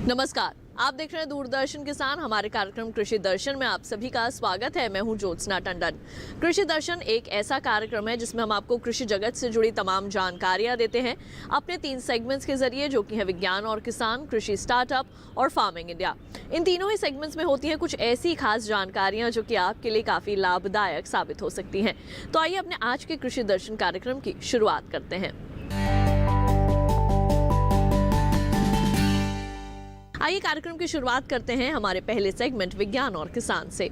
नमस्कार, आप देख रहे हैं दूरदर्शन किसान। हमारे कार्यक्रम कृषि दर्शन में आप सभी का स्वागत है। मैं हूं ज्योत्सना टंडन। कृषि दर्शन एक ऐसा कार्यक्रम है जिसमें हम आपको कृषि जगत से जुड़ी तमाम जानकारियां देते हैं अपने 3 सेगमेंट्स के जरिए, जो कि है विज्ञान और किसान, कृषि स्टार्टअप और फार्मिंग इंडिया। इन तीनों ही सेगमेंट्स में होती है कुछ ऐसी खास जानकारियां जो कि आपके लिए काफी लाभदायक साबित हो सकती हैं। तो आइए अपने आज के कृषि दर्शन कार्यक्रम की शुरुआत करते हैं। आइए कार्यक्रम की शुरुआत करते हैं हमारे पहले सेगमेंट विज्ञान और किसान से।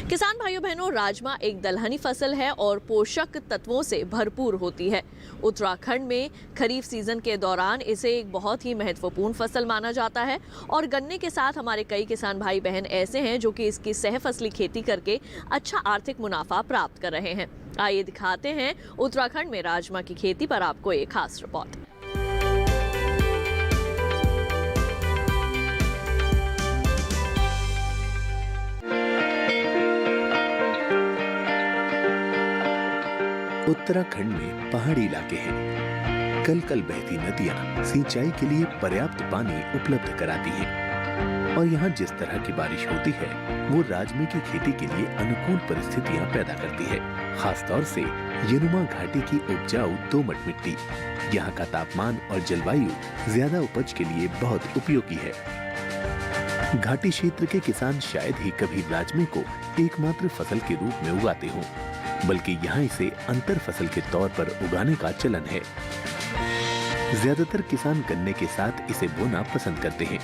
किसान भाइयों बहनों, राजमा एक दलहनी फसल है और पोषक तत्वों से भरपूर होती है। उत्तराखंड में खरीफ सीजन के दौरान इसे एक बहुत ही महत्वपूर्ण फसल माना जाता है और गन्ने के साथ हमारे कई किसान भाई बहन ऐसे हैं जो कि इसकी सहफसली खेती करके अच्छा आर्थिक मुनाफा प्राप्त कर रहे हैं। आइए दिखाते हैं उत्तराखंड में राजमा की खेती पर आपको एक खास रिपोर्ट। उत्तराखंड में पहाड़ी इलाके हैं। कल कल बहती नदियां सिंचाई के लिए पर्याप्त पानी उपलब्ध कराती हैं और यहाँ जिस तरह की बारिश होती है वो राजमे की खेती के लिए अनुकूल परिस्थितियां पैदा करती है। खासतौर से यमुना घाटी की उपजाऊ दोमट मिट्टी, यहाँ का तापमान और जलवायु ज्यादा उपज के लिए बहुत उपयोगी है। घाटी क्षेत्र के किसान शायद ही कभी राजमे को एकमात्र फसल के रूप में उगाते हों, बल्कि यहाँ इसे अंतर फसल के तौर पर उगाने का चलन है। ज्यादातर किसान गन्ने के साथ इसे बोना पसंद करते हैं।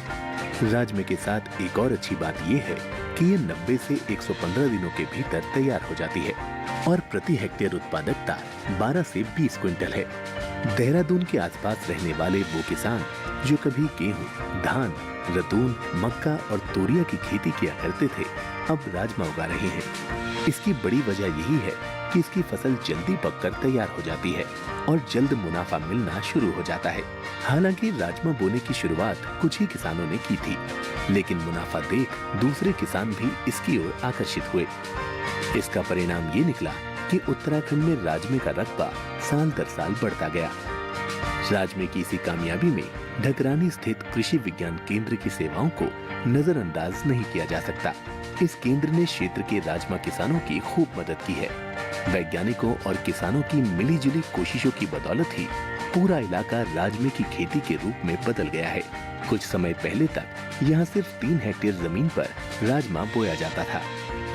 राजमे के साथ एक और अच्छी बात यह है कि ये 90 से 115 दिनों के भीतर तैयार हो जाती है और प्रति हेक्टेयर उत्पादकता 12 से 20 क्विंटल है। देहरादून के आसपास रहने वाले वो किसान जो कभी गेहूं, धान, रतून, मक्का और तोरिया की खेती किया करते थे, अब राजमा उगा रहे हैं। इसकी बड़ी वजह यही है कि इसकी फसल जल्दी पककर तैयार हो जाती है और जल्द मुनाफा मिलना शुरू हो जाता है। हालांकि राजमा बोने की शुरुआत कुछ ही किसानों ने की थी, लेकिन मुनाफा देख दूसरे किसान भी इसकी ओर आकर्षित हुए। इसका परिणाम ये निकला कि उत्तराखंड में राजमे का रकबा साल दर साल बढ़ता गया। राजमे की इसी कामयाबी में ढकरानी स्थित कृषि विज्ञान केंद्र की सेवाओं को नजरअंदाज नहीं किया जा सकता। इस केंद्र ने क्षेत्र के राजमा किसानों की खूब मदद की है। वैज्ञानिकों और किसानों की मिलीजुली कोशिशों की बदौलत ही पूरा इलाका राजमे की खेती के रूप में बदल गया है। कुछ समय पहले तक यहाँ सिर्फ 3 हेक्टेयर जमीन पर राजमा बोया जाता था,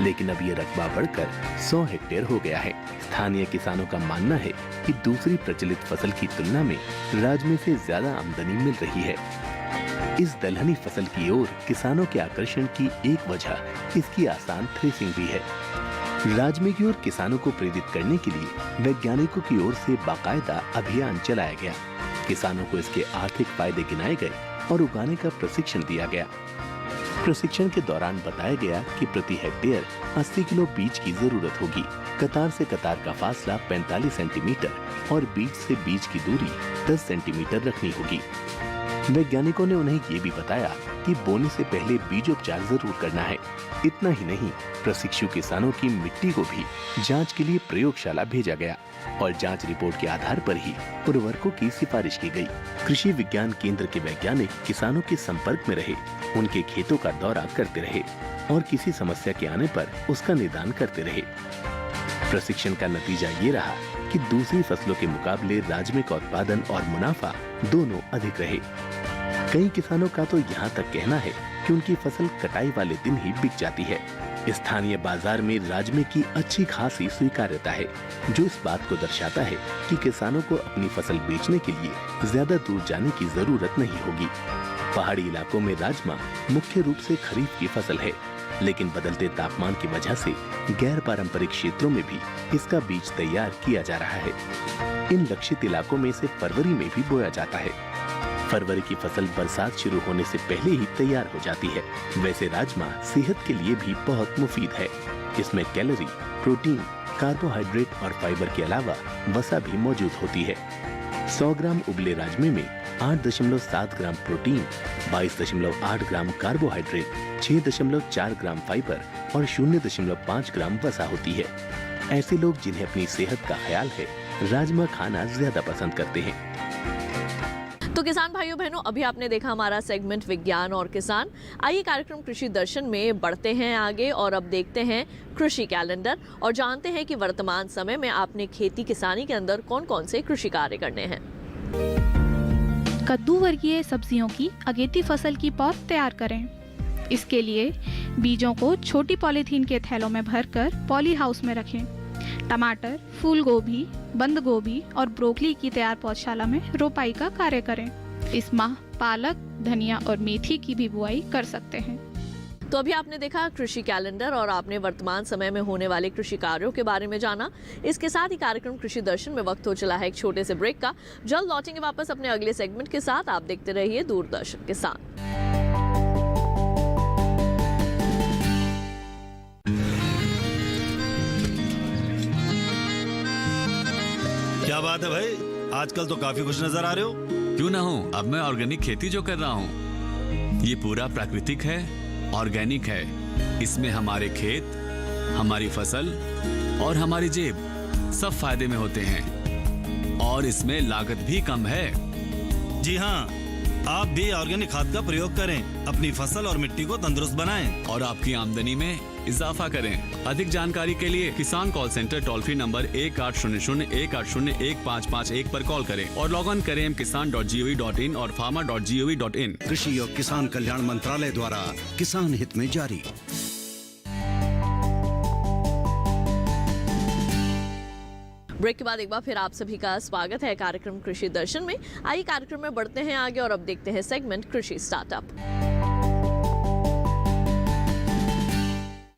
लेकिन अब ये रकबा बढ़कर 100 हेक्टेयर हो गया है। स्थानीय किसानों का मानना है कि दूसरी प्रचलित फसल की तुलना में राजमे से ज्यादा आमदनी मिल रही है। इस दलहनी फसल की ओर किसानों के आकर्षण की एक वजह इसकी आसान थ्रेसिंग भी है। राजमे की ओर किसानों को प्रेरित करने के लिए वैज्ञानिकों की ओर से बाकायदा अभियान चलाया गया। किसानों को इसके आर्थिक फायदे गिनाए गए और उगाने का प्रशिक्षण दिया गया। प्रशिक्षण के दौरान बताया गया कि प्रति हेक्टेयर 80 किलो बीज की जरूरत होगी। कतार से कतार का फासला 45 सेंटीमीटर और बीज से बीज की दूरी 10 सेंटीमीटर रखनी होगी। वैज्ञानिकों ने उन्हें ये भी बताया कि बोने से पहले बीजोपचार जरूर करना है। इतना ही नहीं, प्रशिक्षु किसानों की मिट्टी को भी जांच के लिए प्रयोगशाला भेजा गया और जांच रिपोर्ट के आधार पर ही उर्वरकों की सिफारिश की गई। कृषि विज्ञान केंद्र के वैज्ञानिक किसानों के संपर्क में रहे, उनके खेतों का दौरा करते रहे और किसी समस्या के आने पर उसका निदान करते रहे। प्रशिक्षण का नतीजा ये रहा कि दूसरी फसलों के मुकाबले राजमे का उत्पादन और मुनाफा दोनों अधिक रहे। कई किसानों का तो यहाँ तक कहना है कि उनकी फसल कटाई वाले दिन ही बिक जाती है। स्थानीय बाजार में राजमे की अच्छी खासी स्वीकार्यता है, जो इस बात को दर्शाता है कि किसानों को अपनी फसल बेचने के लिए ज्यादा दूर जाने की जरूरत नहीं होगी। पहाड़ी इलाकों में राजमा मुख्य रूप से खरीफ की फसल है, लेकिन बदलते तापमान की वजह से गैर पारंपरिक क्षेत्रों में भी इसका बीज तैयार किया जा रहा है। इन लक्षित इलाकों में इसे फरवरी में भी बोया जाता है। फरवरी की फसल बरसात शुरू होने से पहले ही तैयार हो जाती है। वैसे राजमा सेहत के लिए भी बहुत मुफीद है। इसमें कैलोरी, प्रोटीन, कार्बोहाइड्रेट और फाइबर के अलावा वसा भी मौजूद होती है। 100 ग्राम उबले राजमे में 8.7 ग्राम प्रोटीन, 22.8 ग्राम कार्बोहाइड्रेट, 6.4 ग्राम फाइबर और 0.5 ग्राम वसा होती है। ऐसे लोग जिन्हें अपनी सेहत का ख्याल है राजमा खाना ज्यादा पसंद करते हैं। तो किसान भाइयों बहनों, अभी आपने देखा हमारा सेगमेंट विज्ञान और किसान। आइए कार्यक्रम कृषि दर्शन में बढ़ते हैं आगे और अब देखते हैं कृषि कैलेंडर और जानते हैं कि वर्तमान समय में आपने खेती किसानी के अंदर कौन कौन से कृषि कार्य करने हैं। कद्दू वर्गीय सब्जियों की अगेती फसल की पौध तैयार करें। इसके लिए बीजों को छोटी पॉलीथीन के थैलों में भरकर पॉली हाउस में रखें। टमाटर, फूल गोभी, बंद गोभी और ब्रोकली की तैयार पौधशाला में रोपाई का कार्य करें। इस माह पालक, धनिया और मेथी की भी बुआई कर सकते हैं। तो अभी आपने देखा कृषि कैलेंडर और आपने वर्तमान समय में होने वाले कृषि कार्यों के बारे में जाना। इसके साथ ही कार्यक्रम कृषि दर्शन में वक्त हो चला है एक छोटे से ब्रेक का। जल्द लौटेंगे वापस अपने अगले सेगमेंट के साथ। आप देखते रहिए दूरदर्शन किसान। क्या बात है भाई, आजकल तो काफी खुश नजर आ रहे हो। क्यों ना हो, अब मैं ऑर्गेनिक खेती जो कर रहा हूँ ये पूरा प्राकृतिक है, ऑर्गेनिक है। इसमें हमारे खेत, हमारी फसल और हमारी जेब सब फायदे में होते हैं और इसमें लागत भी कम है। जी हाँ, आप भी ऑर्गेनिक खाद का प्रयोग करें, अपनी फसल और मिट्टी को तंदुरुस्त बनाएं और आपकी आमदनी में इजाफा करें। अधिक जानकारी के लिए किसान call centre toll free number 1800-180-1551 पर कॉल करें और लॉग ऑन करें kisan.gov.in और farmer.gov.in। कृषि और किसान कल्याण मंत्रालय द्वारा किसान हित में जारी। ब्रेक के बाद एक बार फिर आप सभी का स्वागत है कार्यक्रम कृषि दर्शन में। आइए कार्यक्रम में बढ़ते हैं आगे और अब देखते हैं सेगमेंट कृषि स्टार्टअप।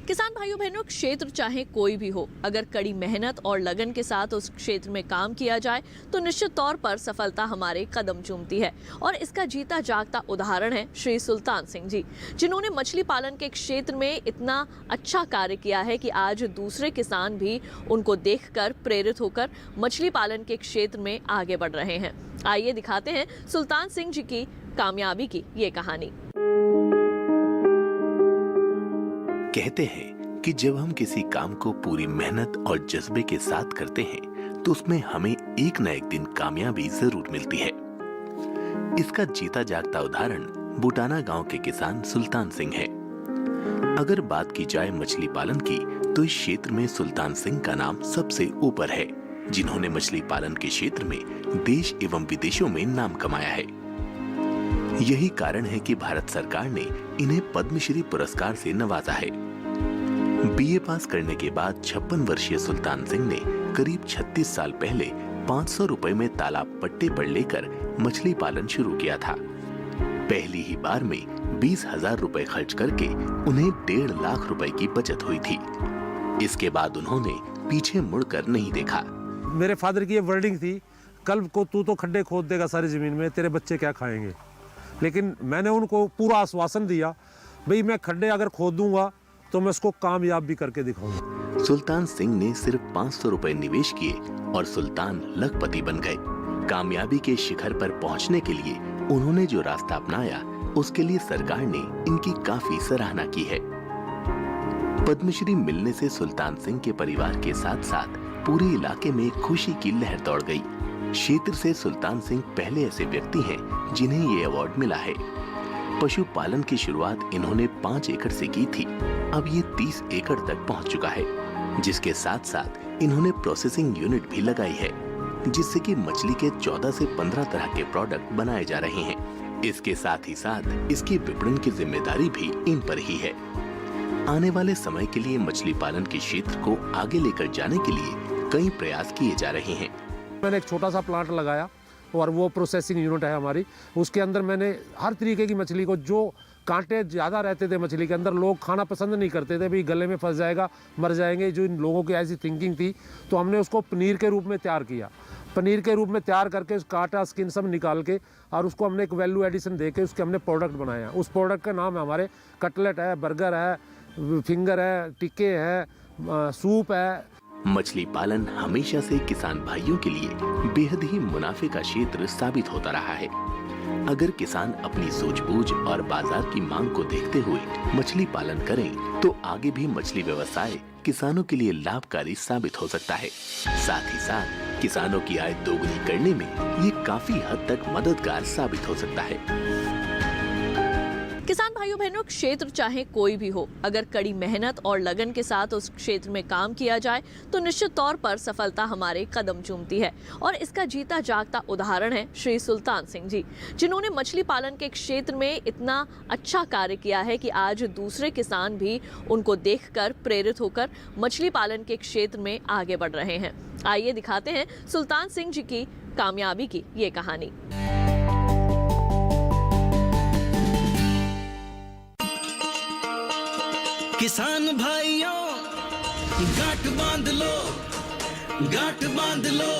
किसान भाइयों बहनों, क्षेत्र चाहे कोई भी हो, अगर कड़ी मेहनत और लगन के साथ उस क्षेत्र में काम किया जाए तो निश्चित तौर पर सफलता हमारे कदम चूमती है। और इसका जीता जागता उदाहरण है श्री सुल्तान सिंह जी, जिन्होंने मछली पालन के क्षेत्र में इतना अच्छा कार्य किया है कि आज दूसरे किसान भी उनको देखकर प्रेरित होकर मछली पालन के क्षेत्र में आगे बढ़ रहे हैं। आइए दिखाते हैं सुल्तान सिंह जी की कामयाबी की ये कहानी। कहते हैं कि जब हम किसी काम को पूरी मेहनत और जज्बे के साथ करते हैं तो उसमें हमें एक न एक दिन कामयाबी जरूर मिलती है। इसका जीता जागता उदाहरण बुटाना गांव के किसान सुल्तान सिंह है। अगर बात की जाए मछली पालन की तो इस क्षेत्र में सुल्तान सिंह का नाम सबसे ऊपर है, जिन्होंने मछली पालन के क्षेत्र में देश एवं विदेशों में नाम कमाया है। यही कारण है कि भारत सरकार ने इन्हें पद्मश्री पुरस्कार से नवाजा है। बीए पास करने के बाद 56 वर्षीय सुल्तान सिंह ने करीब 36 साल पहले 500 रुपए में तालाब पट्टे पर लेकर मछली पालन शुरू किया था। पहली ही बार में 20,000 रुपए खर्च करके उन्हें 1.5 लाख रुपए की बचत हुई थी। इसके बाद उन्होंने पीछे मुड़कर नहीं देखा। मेरे फादर की ये वर्डिंग थी, कल को तू तो खड्डे खोद देगा सारी जमीन में, तेरे बच्चे क्या खाएंगे। लेकिन मैंने उनको पूरा आश्वासन दिया, भाई मैं खड्डे अगर खोद दूंगा तो मैं उसको कामयाब भी करके दिखाऊंगा। सुल्तान सिंह ने सिर्फ 500 रुपए निवेश किए और सुल्तान लखपति बन गए। कामयाबी के शिखर पर पहुंचने के लिए उन्होंने जो रास्ता अपनाया उसके लिए सरकार ने इनकी काफी सराहना की है। पद्मश्री मिलने से सुल्तान सिंह के परिवार के साथ साथ पूरे इलाके में खुशी की लहर दौड़ गई। क्षेत्र से सुल्तान सिंह पहले ऐसे व्यक्ति हैं जिन्हें ये अवार्ड मिला है। पशुपालन की शुरुआत इन्होंने 5 एकड़ से की थी, अब ये 30 एकड़ तक पहुंच चुका है, जिसके साथ साथ इन्होंने प्रोसेसिंग यूनिट भी लगाई है, जिससे कि मछली के 14 से 15 तरह के प्रोडक्ट बनाए जा रहे हैं। इसके साथ ही साथ इसकी विपणन की जिम्मेदारी भी इन पर ही है। आने वाले समय के लिए मछली पालन के क्षेत्र को आगे लेकर जाने के लिए कई प्रयास किए जा रहे हैं। मैंने एक छोटा सा प्लांट लगाया और वो प्रोसेसिंग यूनिट है हमारी, उसके अंदर मैंने हर तरीके की मछली को, जो कांटे ज़्यादा रहते थे मछली के अंदर, लोग खाना पसंद नहीं करते थे, भाई गले में फंस जाएगा, मर जाएंगे, जो इन लोगों की ऐसी थिंकिंग थी, तो हमने उसको पनीर के रूप में तैयार किया। पनीर के रूप में तैयार करके उस कांटा स्किन सब निकाल के और उसको हमने एक वैल्यू एडिशन दे के उसके हमने प्रोडक्ट बनाया। उस प्रोडक्ट का नाम है हमारे कटलेट है, बर्गर है, फिंगर है, टिक्के है, सूप है। मछली पालन हमेशा से किसान भाइयों के लिए बेहद ही मुनाफे का क्षेत्र साबित होता रहा है। अगर किसान अपनी सूझबूझ और बाजार की मांग को देखते हुए मछली पालन करें तो आगे भी मछली व्यवसाय किसानों के लिए लाभकारी साबित हो सकता है। साथ ही साथ किसानों की आय दोगुनी करने में ये काफी हद तक मददगार साबित हो सकता है। किसान भाइयों बहनों, क्षेत्र चाहे कोई भी हो, अगर कड़ी मेहनत और लगन के साथ उस क्षेत्र में काम किया जाए तो निश्चित तौर पर सफलता हमारे कदम चूमती है। और इसका जीता जागता उदाहरण है श्री सुल्तान सिंह जी, जिन्होंने मछली पालन के क्षेत्र में इतना अच्छा कार्य किया है कि आज दूसरे किसान भी उनको देखकर प्रेरित होकर मछली पालन के क्षेत्र में आगे बढ़ रहे हैं। आइए दिखाते हैं सुल्तान सिंह जी की कामयाबी की ये कहानी। किसान भाइयों, गांठ बांध लो, गांठ बांध लो।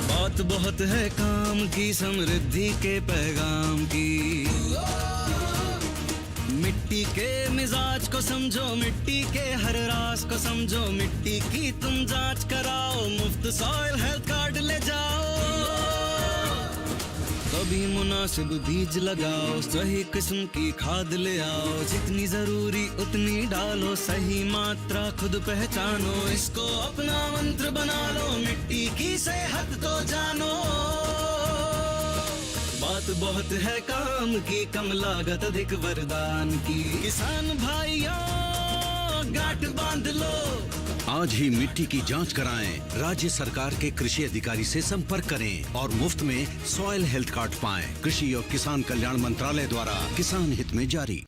बात बहुत है काम की, समृद्धि के पैगाम की। मिट्टी के मिजाज को समझो, मिट्टी के हर राज को समझो। मिट्टी की तुम जांच कराओ, मुफ्त सॉइल हेल्थ कार्ड ले जाओ। कभी मुनासिब बीज लगाओ, सही किस्म की खाद ले आओ। जितनी जरूरी उतनी डालो, सही मात्रा खुद पहचानो। इसको अपना मंत्र बना लो, मिट्टी की सेहत तो जानो। बात बहुत है काम की, कम लागत अधिक वरदान की। किसान भाइयों, गांठ बांध लो। आज ही मिट्टी की जांच कराएं, राज्य सरकार के कृषि अधिकारी से संपर्क करें और मुफ्त में सॉइल हेल्थ कार्ड पाएं। कृषि और किसान कल्याण मंत्रालय द्वारा किसान हित में जारी।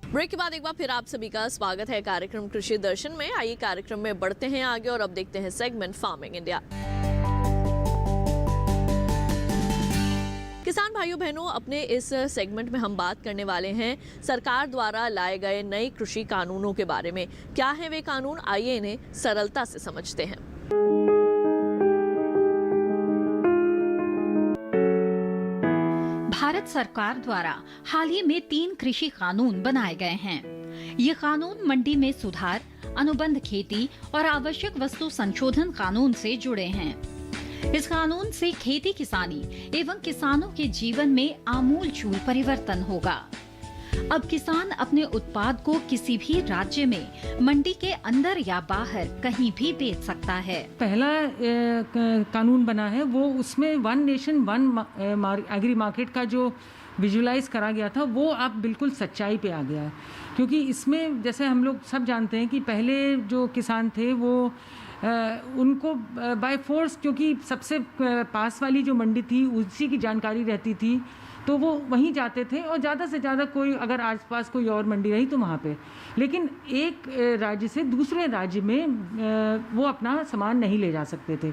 ब्रेक के बाद एक बार फिर आप सभी का स्वागत है कार्यक्रम कृषि दर्शन में। आइए कार्यक्रम में बढ़ते हैं आगे और अब देखते हैं सेगमेंट फार्मिंग इंडिया। किसान भाइयों बहनों, अपने इस सेगमेंट में हम बात करने वाले हैं सरकार द्वारा लाए गए नए कृषि कानूनों के बारे में। क्या है वे कानून, आइए इन्हें सरलता से समझते हैं। भारत सरकार द्वारा हाल ही में 3 कृषि कानून बनाए गए हैं। ये कानून मंडी में सुधार, अनुबंध खेती और आवश्यक वस्तु संशोधन कानून से जुड़े हैं। इस कानून से खेती किसानी एवं किसानों के जीवन में आमूलचूल परिवर्तन होगा। अब किसान अपने उत्पाद को किसी भी राज्य में मंडी के अंदर या बाहर कहीं भी बेच सकता है। पहला कानून बना है वो, उसमें one nation one agri market का जो विजुलाइज करा गया था वो अब बिल्कुल सच्चाई पे आ गया है। क्योंकि इसमें जैसे हम लोग सब जानते हैं कि पहले जो किसान थे वो उनको बाय फोर्स, क्योंकि सबसे पास वाली जो मंडी थी उसी की जानकारी रहती थी, तो वो वहीं जाते थे और ज़्यादा से ज़्यादा कोई अगर आसपास कोई और मंडी रही तो वहाँ पे, लेकिन एक राज्य से दूसरे राज्य में वो अपना सामान नहीं ले जा सकते थे।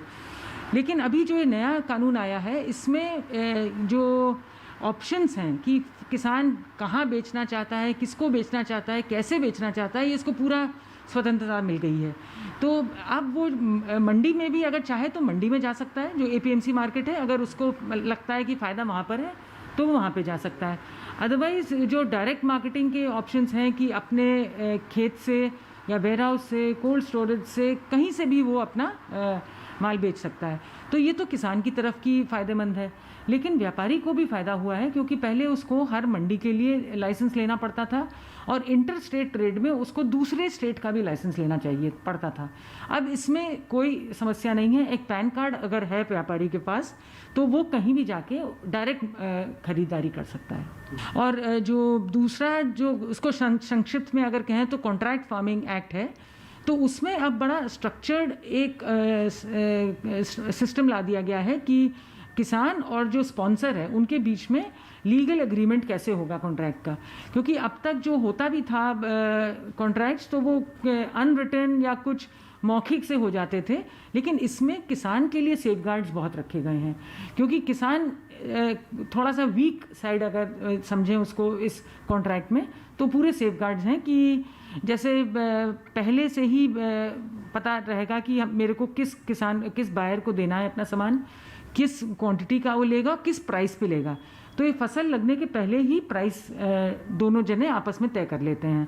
लेकिन अभी जो ये नया कानून आया है इसमें जो ऑप्शंस हैं कि किसान कहाँ बेचना चाहता है, किसको बेचना चाहता है, कैसे बेचना चाहता है, ये इसको पूरा स्वतंत्रता मिल गई है। तो अब वो मंडी में भी अगर चाहे तो मंडी में जा सकता है, जो एपीएमसी मार्केट है, अगर उसको लगता है कि फ़ायदा वहाँ पर है तो वो वहाँ पे जा सकता है। अदरवाइज़ जो डायरेक्ट मार्केटिंग के ऑप्शंस हैं कि अपने खेत से या वेयर हाउस से, कोल्ड स्टोरेज से, कहीं से भी वो अपना माल बेच सकता है। तो ये तो किसान की तरफ की फ़ायदेमंद है, लेकिन व्यापारी को भी फ़ायदा हुआ है क्योंकि पहले उसको हर मंडी के लिए लाइसेंस लेना पड़ता था और इंटर स्टेट ट्रेड में उसको दूसरे स्टेट का भी लाइसेंस लेना चाहिए पड़ता था। अब इसमें कोई समस्या नहीं है। एक पैन कार्ड अगर है व्यापारी के पास तो वो कहीं भी जाके डायरेक्ट खरीदारी कर सकता है। और जो दूसरा जो उसको संक्षिप्त में अगर कहें तो कॉन्ट्रैक्ट फार्मिंग एक्ट है, तो उसमें अब बड़ा स्ट्रक्चर्ड एक सिस्टम ला दिया गया है कि किसान और जो स्पॉन्सर है उनके बीच में लीगल एग्रीमेंट कैसे होगा कॉन्ट्रैक्ट का। क्योंकि अब तक जो होता भी था कॉन्ट्रैक्ट्स तो वो अनरिटन या कुछ मौखिक से हो जाते थे, लेकिन इसमें किसान के लिए सेफगार्ड्स बहुत रखे गए हैं। क्योंकि किसान थोड़ा सा वीक साइड अगर समझें उसको इस कॉन्ट्रैक्ट में, तो पूरे सेफगार्ड्स हैं कि जैसे पहले से ही पता रहेगा कि मेरे को किस बायर को देना है अपना सामान, किस क्वांटिटी का वो लेगा, किस प्राइस पे लेगा। तो ये फसल लगने के पहले ही प्राइस दोनों जने आपस में तय कर लेते हैं।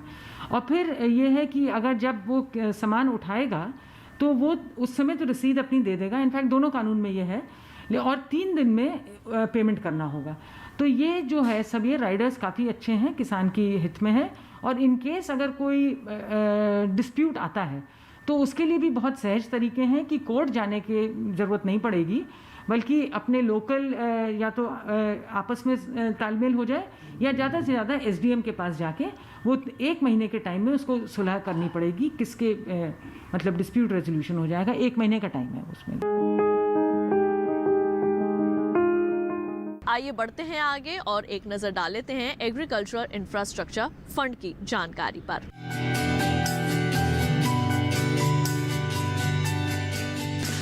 और फिर ये है कि अगर जब वो सामान उठाएगा तो वो उस समय तो रसीद अपनी दे देगा, इनफैक्ट दोनों कानून में ये है, और 3 दिन में पेमेंट करना होगा। तो ये जो है सब ये राइडर्स काफ़ी अच्छे हैं, किसान की हित में है और इन केस अगर कोई डिस्प्यूट आता है तो उसके लिए भी बहुत सहज तरीके हैं कि कोर्ट जाने की ज़रूरत नहीं पड़ेगी, बल्कि अपने लोकल या तो आपस में तालमेल हो जाए या ज़्यादा से ज़्यादा एसडीएम के पास जाके वो 1 महीने के टाइम में उसको सुलह करनी पड़ेगी। किसके मतलब डिस्प्यूट रेजोल्यूशन हो जाएगा, 1 महीने का टाइम है उसमें। आइए बढ़ते हैं आगे और एक नजर डाल लेते हैं एग्रीकल्चरल इंफ्रास्ट्रक्चर फंड की जानकारी पर।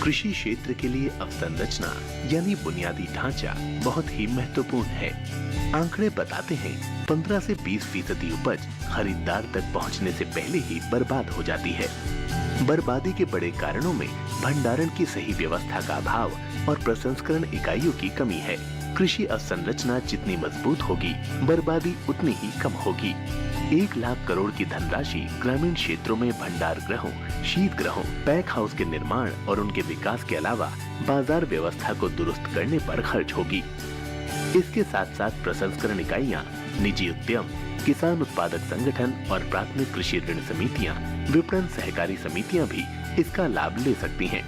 कृषि क्षेत्र के लिए अवसंरचना यानी बुनियादी ढांचा बहुत ही महत्वपूर्ण है। आंकड़े बताते हैं 15 से 20% उपज खरीदार तक पहुंचने से पहले ही बर्बाद हो जाती है। बर्बादी के बड़े कारणों में भंडारण की सही व्यवस्था का अभाव और प्रसंस्करण इकाइयों की कमी है। कृषि अवसंरचना जितनी मजबूत होगी, बर्बादी उतनी ही कम होगी। 1 लाख करोड़ की धनराशि ग्रामीण क्षेत्रों में भंडार गृहों, शीत गृहों, पैक हाउस के निर्माण और उनके विकास के अलावा बाजार व्यवस्था को दुरुस्त करने पर खर्च होगी। इसके साथ साथ प्रसंस्करण इकाइयां, निजी उद्यम, किसान उत्पादक संगठन और प्राथमिक कृषि ऋण समितियां, विपणन सहकारी समितियां भी इसका लाभ ले सकती हैं।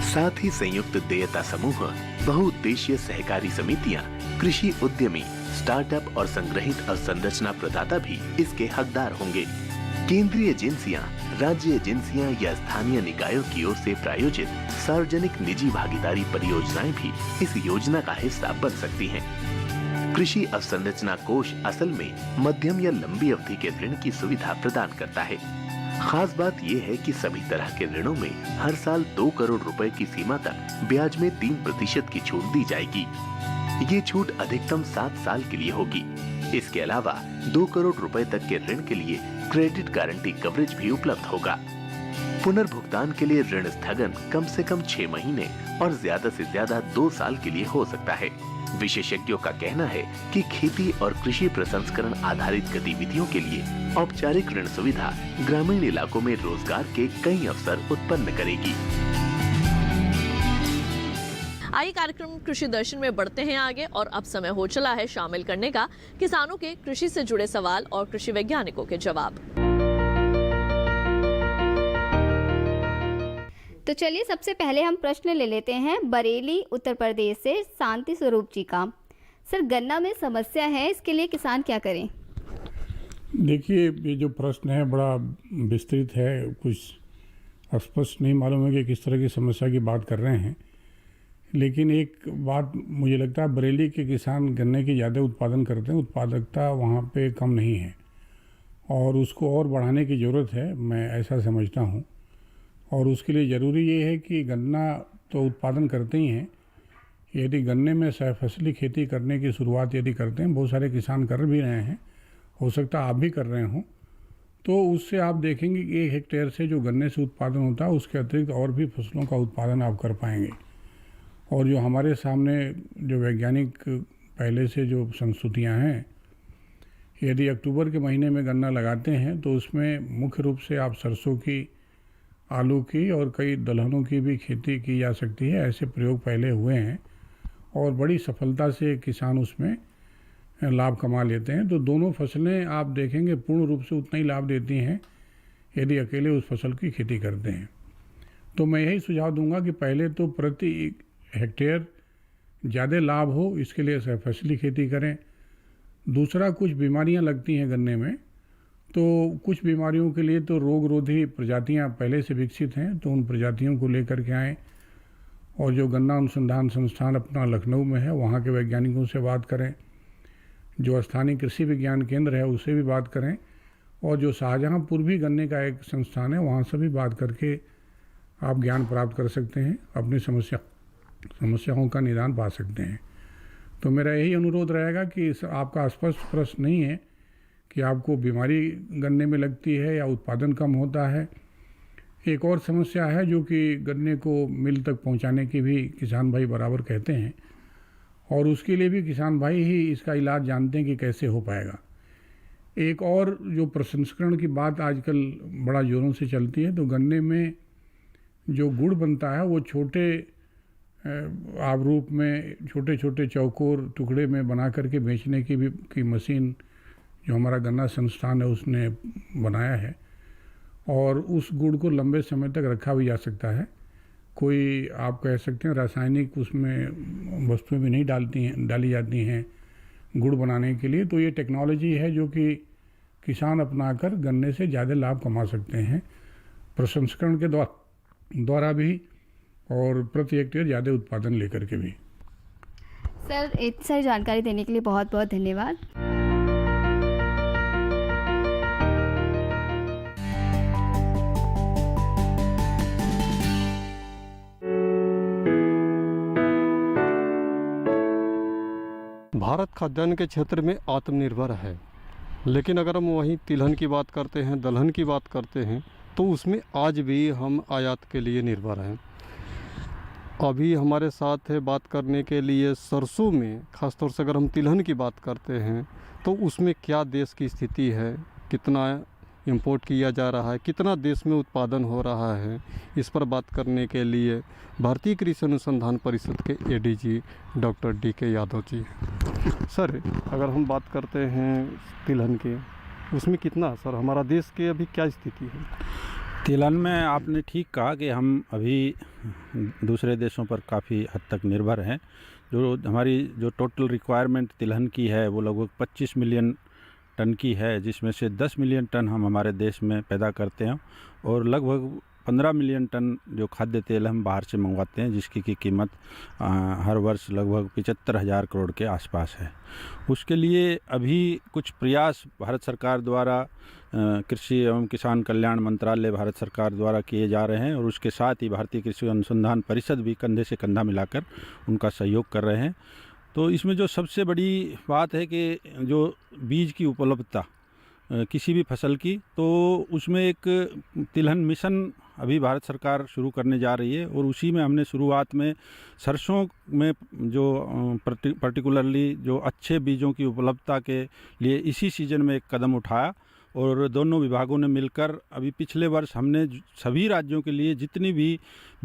साथ ही संयुक्त देयता समूह, बहुउद्देशीय सहकारी समितियां, कृषि उद्यमी, स्टार्टअप और संग्रहित अवसंरचना प्रदाता भी इसके हकदार होंगे। केंद्रीय एजेंसियां, राज्य एजेंसियां या स्थानीय निकायों की ओर से प्रायोजित सार्वजनिक निजी भागीदारी परियोजनाएं भी इस योजना का हिस्सा बन सकती हैं। कृषि अवसंरचना कोष असल में मध्यम या लंबी अवधि के ऋण की सुविधा प्रदान करता है। खास बात यह है कि सभी तरह के ऋणों में हर साल 2 करोड़ रुपए की सीमा तक ब्याज में 3% की छूट दी जाएगी। ये छूट अधिकतम 7 साल के लिए होगी। इसके अलावा 2 करोड़ रुपए तक के ऋण के लिए क्रेडिट गारंटी कवरेज भी उपलब्ध होगा। पुनर्भुगतान के लिए ऋण स्थगन कम से कम 6 महीने और ज्यादा से ज्यादा 2 साल के लिए हो सकता है। विशेषज्ञों का कहना है कि खेती और कृषि प्रसंस्करण आधारित गतिविधियों के लिए औपचारिक ऋण सुविधा ग्रामीण इलाकों में रोजगार के कई अवसर उत्पन्न करेगी। आइए कार्यक्रम कृषि दर्शन में बढ़ते हैं आगे और अब समय हो चला है शामिल करने का किसानों के कृषि से जुड़े सवाल और कृषि वैज्ञानिकों के जवाब। तो चलिए सबसे पहले हम प्रश्न ले लेते हैं बरेली उत्तर प्रदेश से शांति स्वरूप जी का। सर, गन्ना में समस्या है, इसके लिए किसान क्या करें? देखिए, ये जो प्रश्न है बड़ा विस्तृत है, कुछ स्पष्ट नहीं मालूम है कि किस तरह की समस्या की बात कर रहे हैं। लेकिन एक बात मुझे लगता है, बरेली के किसान गन्ने की ज़्यादा उत्पादन करते हैं, उत्पादकता वहाँ पे कम नहीं है और उसको और बढ़ाने की ज़रूरत है, मैं ऐसा समझता हूँ। और उसके लिए ज़रूरी ये है कि गन्ना तो उत्पादन करते ही हैं, यदि गन्ने में सहफसली खेती करने की शुरुआत यदि करते हैं, बहुत सारे किसान कर भी रहे हैं, हो सकता है आप भी कर रहे हों, तो उससे आप देखेंगे कि 1 हेक्टेयर से जो गन्ने से उत्पादन होता है उसके अतिरिक्त और भी फसलों का उत्पादन आप कर पाएंगे। और जो हमारे सामने जो वैज्ञानिक पहले से जो संस्तुतियाँ हैं, यदि अक्टूबर के महीने में गन्ना लगाते हैं तो उसमें मुख्य रूप से आप सरसों की, आलू की और कई दलहनों की भी खेती की जा सकती है। ऐसे प्रयोग पहले हुए हैं और बड़ी सफलता से किसान उसमें लाभ कमा लेते हैं। तो दोनों फसलें आप देखेंगे पूर्ण रूप से उतना ही लाभ देती हैं यदि अकेले उस फसल की खेती करते हैं। तो मैं यही सुझाव दूंगा कि पहले तो प्रति हेक्टेयर ज़्यादा लाभ हो, इसके लिए सहफसली खेती करें। दूसरा, कुछ बीमारियां लगती हैं गन्ने में, तो कुछ बीमारियों के लिए तो रोगरोधी प्रजातियां पहले से विकसित हैं, तो उन प्रजातियों को लेकर के आएँ और जो गन्ना अनुसंधान संस्थान अपना लखनऊ में है वहाँ के वैज्ञानिकों से बात करें, जो स्थानीय कृषि विज्ञान केंद्र है उससे भी बात करें, और जो शाहजहाँपुर भी गन्ने का एक संस्थान है वहाँ से भी बात करके आप ज्ञान प्राप्त कर सकते हैं, अपनी समस्याओं का निदान पा सकते हैं। तो मेरा यही अनुरोध रहेगा कि आपका स्पष्ट प्रश्न नहीं है कि आपको बीमारी गन्ने में लगती है या उत्पादन कम होता है। एक और समस्या है जो कि गन्ने को मिल तक पहुंचाने की भी किसान भाई बराबर कहते हैं, और उसके लिए भी किसान भाई ही इसका इलाज जानते हैं कि कैसे हो पाएगा। एक और जो प्रसंस्करण की बात आजकल बड़ा जोरों से चलती है, तो गन्ने में जो गुड़ बनता है वो छोटे आबरूप में छोटे छोटे चौकोर टुकड़े में बना करके बेचने की भी मशीन जो हमारा गन्ना संस्थान है उसने बनाया है, और उस गुड़ को लंबे समय तक रखा भी जा सकता है। कोई आप कह सकते हैं रासायनिक उसमें वस्तुएं भी नहीं डाली जाती हैं गुड़ बनाने के लिए। तो ये टेक्नोलॉजी है जो कि किसान अपनाकर गन्ने से ज़्यादा लाभ कमा सकते हैं, प्रसंस्करण के द्वारा भी और प्रति हेक्टेयर ज़्यादा उत्पादन लेकर के भी। सर इतनी सारी जानकारी देने के लिए बहुत बहुत धन्यवाद। भारत खाद्यान्न के क्षेत्र में आत्मनिर्भर है, लेकिन अगर हम वहीं तिलहन की बात करते हैं, दलहन की बात करते हैं, तो उसमें आज भी हम आयात के लिए निर्भर हैं। अभी हमारे साथ है बात करने के लिए सरसों में, ख़ासतौर से अगर हम तिलहन की बात करते हैं तो उसमें क्या देश की स्थिति है, कितना इंपोर्ट किया जा रहा है, कितना देश में उत्पादन हो रहा है, इस पर बात करने के लिए भारतीय कृषि अनुसंधान परिषद के ADG doctor DK Yadav ji. Sir अगर हम बात करते हैं तिलहन के, उसमें कितना सर हमारा देश के अभी क्या स्थिति है? तिलहन में आपने ठीक कहा कि हम अभी दूसरे देशों पर काफ़ी हद तक निर्भर हैं। जो हमारी जो टोटल रिक्वायरमेंट तिलहन की है वो लगभग 25 मिलियन टन की है, जिसमें से 10 मिलियन टन हम हमारे देश में पैदा करते हैं और लगभग 15 मिलियन टन जो खाद्य तेल हम बाहर से मंगवाते हैं, जिसकी की कीमत हर वर्ष लगभग 75,000 करोड़ के आसपास है। उसके लिए अभी कुछ प्रयास भारत सरकार द्वारा, कृषि एवं किसान कल्याण मंत्रालय भारत सरकार द्वारा किए जा रहे हैं, और उसके साथ ही भारतीय कृषि अनुसंधान परिषद भी कंधे से कंधा मिलाकर उनका सहयोग कर रहे हैं। तो इसमें जो सबसे बड़ी बात है कि जो बीज की उपलब्धता किसी भी फसल की, तो उसमें एक तिलहन मिशन अभी भारत सरकार शुरू करने जा रही है, और उसी में हमने शुरुआत में सरसों में जो पर्टिकुलरली जो अच्छे बीजों की उपलब्धता के लिए इसी सीजन में एक कदम उठाया, और दोनों विभागों ने मिलकर अभी पिछले वर्ष हमने सभी राज्यों के लिए जितनी भी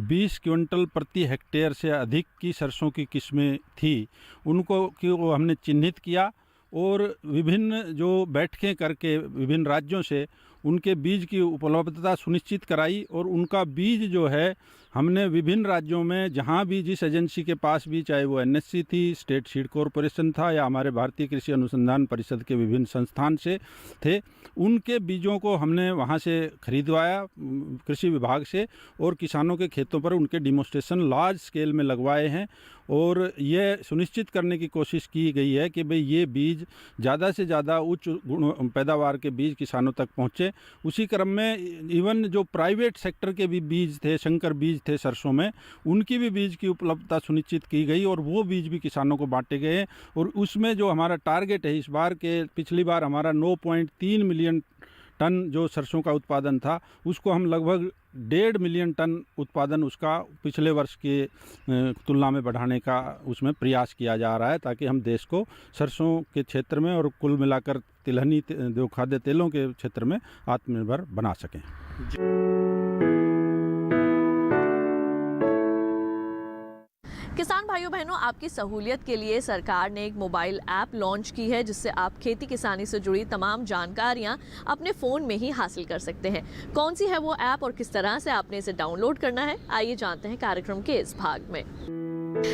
20 क्विंटल प्रति हेक्टेयर से अधिक की सरसों की किस्में थी उनको वो हमने चिन्हित किया, और विभिन्न जो बैठकें करके विभिन्न राज्यों से उनके बीज की उपलब्धता सुनिश्चित कराई, और उनका बीज जो है हमने विभिन्न राज्यों में जहाँ भी जिस एजेंसी के पास भी, चाहे वो NSC थी, स्टेट सीड कॉरपोरेशन था, या हमारे भारतीय कृषि अनुसंधान परिषद के विभिन्न संस्थान से थे, उनके बीजों को हमने वहाँ से खरीदवाया कृषि विभाग से, और किसानों के खेतों पर उनके डिमोन्स्ट्रेशन लार्ज स्केल में लगवाए हैं। और ये सुनिश्चित करने की कोशिश की गई है कि भाई ये बीज ज़्यादा से ज़्यादा उच्च पैदावार के बीज किसानों तक पहुँचे। उसी क्रम में इवन जो प्राइवेट सेक्टर के भी बीज थे, संकर बीज थे सरसों में, उनकी भी बीज की उपलब्धता सुनिश्चित की गई, और वो बीज भी किसानों को बांटे गए। और उसमें जो हमारा टारगेट है इस बार के, पिछली बार हमारा 9.3 मिलियन टन जो सरसों का उत्पादन था, उसको हम लगभग 1.5 मिलियन टन उत्पादन उसका पिछले वर्ष के तुलना में बढ़ाने का उसमें प्रयास किया जा रहा है, ताकि हम देश को सरसों के क्षेत्र में और कुल मिलाकर तिलहनी जो खाद्य तेलों के क्षेत्र में आत्मनिर्भर बना सकें। किसान भाइयों बहनों, आपकी सहूलियत के लिए सरकार ने एक मोबाइल ऐप लॉन्च की है, जिससे आप खेती किसानी से जुड़ी तमाम जानकारियां अपने फ़ोन में ही हासिल कर सकते हैं। कौन सी है वो ऐप और किस तरह से आपने इसे डाउनलोड करना है, आइए जानते हैं कार्यक्रम के इस भाग में।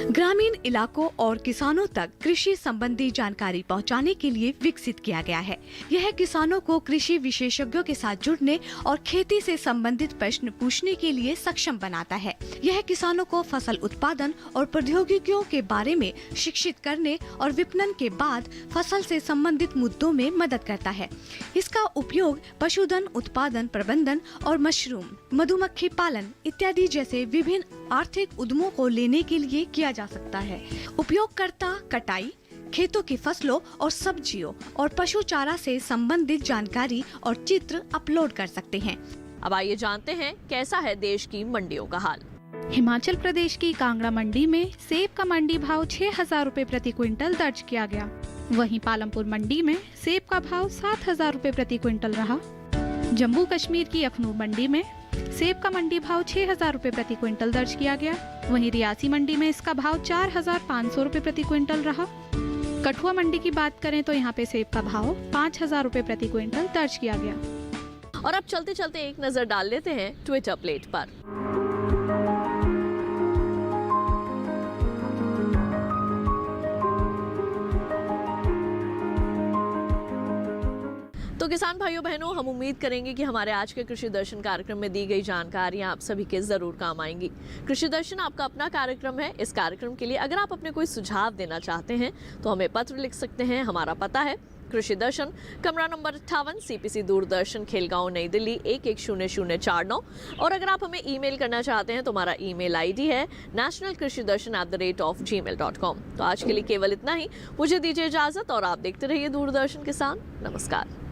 ग्रामीण इलाकों और किसानों तक कृषि संबंधी जानकारी पहुंचाने के लिए विकसित किया गया है। यह किसानों को कृषि विशेषज्ञों के साथ जुड़ने और खेती से संबंधित प्रश्न पूछने के लिए सक्षम बनाता है। यह किसानों को फसल उत्पादन और प्रौद्योगिकियों के बारे में शिक्षित करने और विपणन के बाद फसल से संबंधित मुद्दों में मदद करता है। इसका उपयोग पशुधन उत्पादन प्रबंधन और मशरूम, मधुमक्खी पालन इत्यादि जैसे विभिन्न आर्थिक उद्यमों को लेने के लिए किया जा सकता है। उपयोगकर्ता कटाई, खेतों की फसलों और सब्जियों और पशु चारा से संबंधित जानकारी और चित्र अपलोड कर सकते हैं। अब आइए जानते हैं कैसा है देश की मंडियों का हाल। हिमाचल प्रदेश की कांगड़ा मंडी में सेब का मंडी भाव 6,000 रुपए प्रति क्विंटल दर्ज किया गया। वहीं पालमपुर मंडी में सेब का भाव 7,000 रुपए प्रति क्विंटल रहा। जम्मू कश्मीर की अखनूर मंडी में सेब का मंडी भाव 6,000 रुपए प्रति क्विंटल दर्ज किया गया। वहीं रियासी मंडी में इसका भाव 4,500 रुपए प्रति क्विंटल रहा। कठुआ मंडी की बात करें तो यहाँ पे सेब का भाव 5,000 रुपए प्रति क्विंटल दर्ज किया गया। और अब चलते चलते एक नजर डाल लेते हैं ट्विटर प्लेट पर। तो किसान भाइयों बहनों, हम उम्मीद करेंगे कि हमारे आज के कृषि दर्शन कार्यक्रम में दी गई जानकारियां आप सभी के जरूर काम आएंगी। कृषि दर्शन आपका अपना कार्यक्रम है। इस कार्यक्रम के लिए अगर आप अपने कोई सुझाव देना चाहते हैं तो हमें पत्र लिख सकते हैं। हमारा पता है कृषि दर्शन, कमरा नंबर 58, CPC दूरदर्शन, खेलगांव, नई दिल्ली 110049। और अगर आप हमें ईमेल करना चाहते हैं तो हमारा ईमेल ID है nationalkrishidarshan@gmail.com। तो आज के लिए केवल इतना ही। मुझे दीजिए इजाजत और आप देखते रहिए दूरदर्शन किसान। नमस्कार।